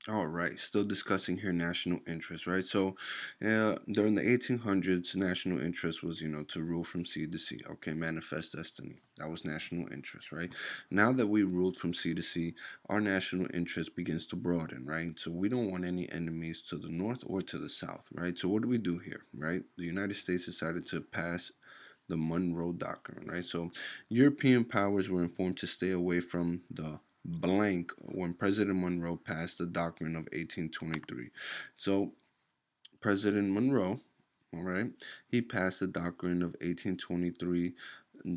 All right, still discussing here national interest, right? So, during the 1800s, national interest was, to rule from sea to sea. Okay, manifest destiny. That was national interest, right? Now that we ruled from sea to sea, our national interest begins to broaden, right? So we don't want any enemies to the north or to the south, right? So what do we do here, right? The United States decided to pass the Monroe Doctrine, right? So European powers were informed to stay away from the blank when President Monroe passed the Doctrine of 1823. So President Monroe, all right, he passed the Doctrine of 1823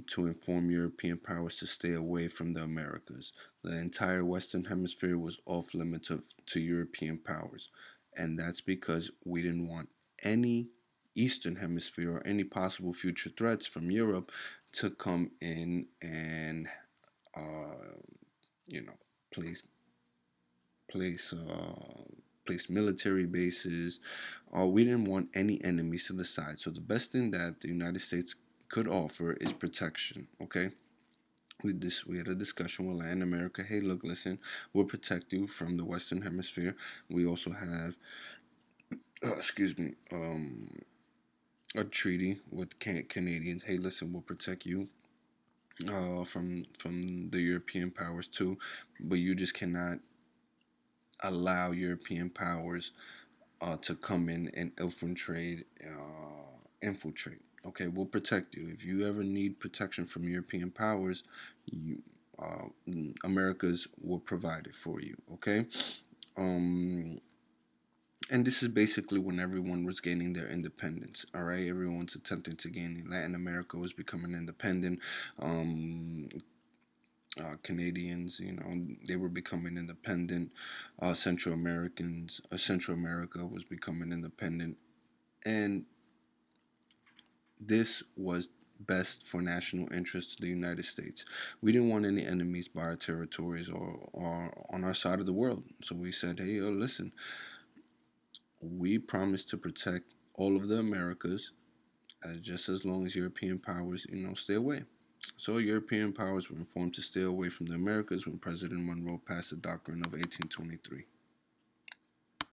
to inform European powers to stay away from the Americas. The entire Western Hemisphere was off limits to European powers, and that's because we didn't want any Eastern Hemisphere or any possible future threats from Europe to come in and uh, you know place place place military bases. We didn't want any enemies to the side. So the best thing that the United States could offer is protection. Okay. We had a discussion with Latin America. Hey, look, listen, we'll protect you from the Western Hemisphere. We also have, excuse me, a treaty with Canadians. Hey, listen, we'll protect you from the European powers too, but you just cannot allow European powers to come in and infiltrate. Okay, we'll protect you. If you ever need protection from European powers, you, Americas will provide it for you. Okay, um, and this is basically when everyone was gaining their independence. All right, everyone's attempting to gain. Latin America was becoming independent. Um, Canadians, they were becoming independent. Central America was becoming independent, and this was best for national interest to the United States. We didn't want any enemies by our territories or on our side of the world. So we said, hey, listen, we promise to protect all of the Americas just as long as European powers, stay away. So European powers were informed to stay away from the Americas when President Monroe passed the Doctrine of 1823.